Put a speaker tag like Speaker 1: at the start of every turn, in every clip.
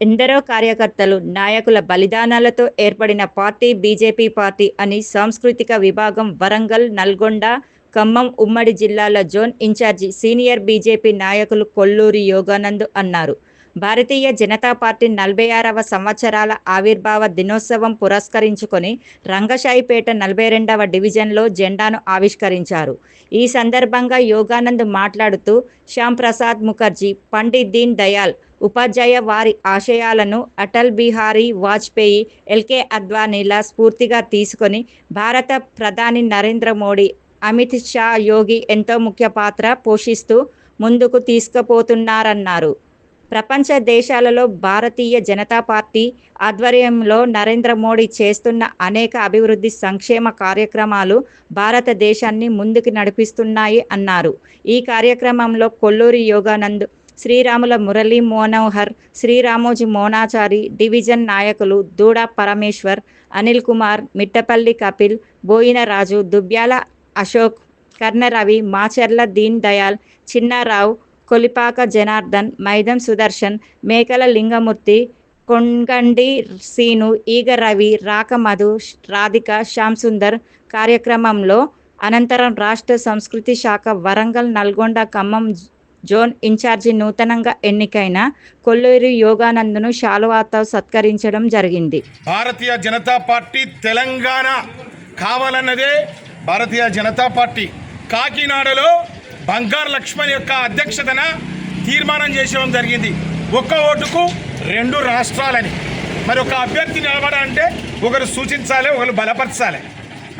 Speaker 1: ఎందరో కార్యకర్తలు, నాయకుల బలిదానాలతో ఏర్పడిన పార్టీ బీజేపీ పార్టీ అని సాంస్కృతిక విభాగం వరంగల్, నల్గొండ, ఖమ్మం ఉమ్మడి జిల్లాల జోన్ ఇన్ఛార్జి సీనియర్ బీజేపీ నాయకులు కొల్లూరి యోగానంద్ అన్నారు. భారతీయ జనతా పార్టీ 46వ సంవత్సరాల ఆవిర్భావ దినోత్సవం పురస్కరించుకొని రంగశాయిపేట 42వ డివిజన్లో జెండాను ఆవిష్కరించారు. ఈ సందర్భంగా యోగానంద్ మాట్లాడుతూ శ్యామ్ ప్రసాద్ ముఖర్జీ, పండిత్ దీన్ దయాళ్ ఉపాధ్యాయ వారి ఆశయాలను అటల్ బిహారీ వాజ్పేయి, ఎల్కే అద్వానీల స్ఫూర్తిగా తీసుకొని భారత ప్రధాని నరేంద్ర మోడీ, అమిత్ షా, యోగి ఎంతో ముఖ్య పాత్ర పోషిస్తూ ముందుకు తీసుకుపోతున్నారన్నారు. ప్రపంచ దేశాలలో భారతీయ జనతా పార్టీ ఆధ్వర్యంలో నరేంద్ర మోడీ చేస్తున్న అనేక అభివృద్ధి సంక్షేమ కార్యక్రమాలు భారతదేశాన్ని ముందుకు నడిపిస్తున్నాయి అన్నారు. ఈ కార్యక్రమంలో కొల్లూరి యోగానంద్, శ్రీరాముల మురళీ మనోహర్, శ్రీరామోజీ మోనాచారి, డివిజన్ నాయకులు దూడా పరమేశ్వర్, అనిల్ కుమార్, మిట్టపల్లి కపిల్, బోయిన రాజు, దుబ్యాల అశోక్, కర్ణరవి, మాచర్ల దీన్ దయాళ్, చిన్నారావు, కొలిపాక జనార్దన్, మైదం సుదర్శన్, మేకల లింగమూర్తి, కొంగండి సీను, ఈగ రవి, రాక మధు, రాధిక, శ్యామ్ సుందర్ కార్యక్రమంలో అనంతరం రాష్ట్ర సంస్కృతి శాఖ వరంగల్, నల్గొండ, ఖమ్మం జోన్ ఇన్ఛార్జి నూతనంగా ఎన్నికైన కొల్లూరి యోగానంద్ను శాలువాతో సత్కరించడం జరిగింది.
Speaker 2: Bharatiya Janata party Telangana కావాలన్నదే Bharatiya Janata party. కాకినాడలో బంగారు లక్ష్మణ్ యొక్క అధ్యక్షతన తీర్మానం చేయడం జరిగింది. ఒక్క ఓటుకు 2 రాష్ట్రాలని. మరి ఒక అభ్యర్థి నిలబడాలంటే ఒకరు సూచించాలి, ఒకరు బలపరచాలి.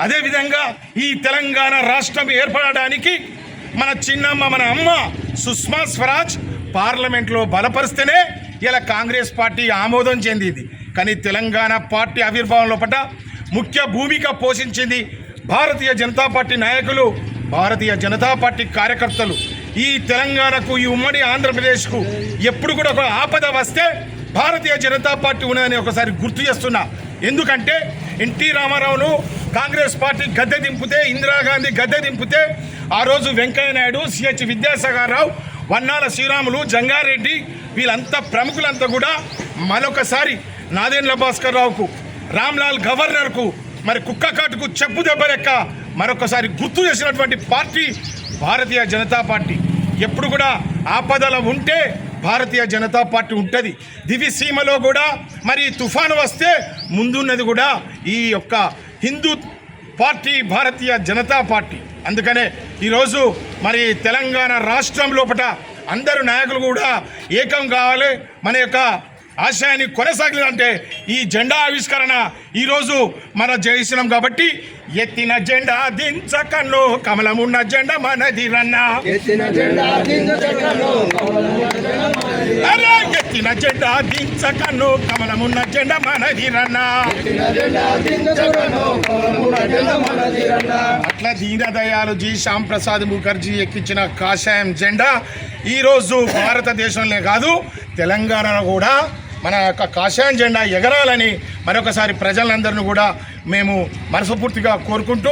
Speaker 2: అదేవిధంగా ఈ తెలంగాణ రాష్ట్రం ఏర్పడడానికి మన చిన్నమ్మ, మన అమ్మ సుష్మా స్వరాజ్ పార్లమెంట్లో బలపరిస్తేనే ఇలా కాంగ్రెస్ పార్టీ ఆమోదం చెందింది. కానీ తెలంగాణ పార్టీ ఆవిర్భావం లోపల ముఖ్య భూమిక పోషించింది భారతీయ జనతా పార్టీ నాయకులు, భారతీయ జనతా పార్టీ కార్యకర్తలు. ఈ తెలంగాణకు, ఈ ఉమ్మడి ఆంధ్రప్రదేశ్కు ఎప్పుడు కూడా ఒక ఆపద వస్తే భారతీయ జనతా పార్టీ ఉన్నదని ఒకసారి గుర్తు చేస్తున్నా. ఎందుకంటే ఎన్టీ రామారావును కాంగ్రెస్ పార్టీ గద్దె దింపితే, ఇందిరాగాంధీ గద్దె దింపితే ఆ రోజు వెంకయ్య నాయుడు, సిహెచ్ విద్యాసాగర్ రావు, వన్నాల శ్రీరాములు, జంగారెడ్డి వీళ్ళంతా ప్రముఖులంతా కూడా మరొకసారి నాదెండ్ల భాస్కర్ రావుకు, రామ్లాల్ గవర్నర్కు, మరి కుక్క కాటుకు చెప్పు దెబ్బ లెక్క మరొకసారి గుర్తు చేసినటువంటి పార్టీ భారతీయ జనతా పార్టీ. ఎప్పుడు కూడా ఆపదలు ఉంటే భారతీయ జనతా పార్టీ ఉంటుంది. దివిసీమలో కూడా మరి తుఫాను వస్తే ముందున్నది కూడా ఈ యొక్క హిందూ పార్టీ భారతీయ జనతా పార్టీ. అందుకనే ఈరోజు మరి తెలంగాణ రాష్ట్రం లోపల అందరు నాయకులు కూడా ఏకం కావాలి. మన యొక్క ఆశయాన్ని కొనసాగాలంటే ఈ జెండా ఆవిష్కరణ ఈరోజు మనం చేసినాం కాబట్టి ఎత్తిన జెండా దించకన్ను కమలమున్న జెండా మనది రన్నా, ఎత్తిన జెండా దించకన్ను కమలమున్న జెండా మనది రన్నా. అట్లా దీనదయాళుజీ, శ్యామ్ ప్రసాద్ ముఖర్జీ ఎక్కించిన కాషాయం జెండా ఈరోజు భారతదేశంలో కాదు తెలంగాణలో కూడా మన యొక్క కాషాయం జెండా ఎగరాలని మరొకసారి ప్రజలందరినీ కూడా మేము మనస్ఫూర్తిగా కోరుకుంటూ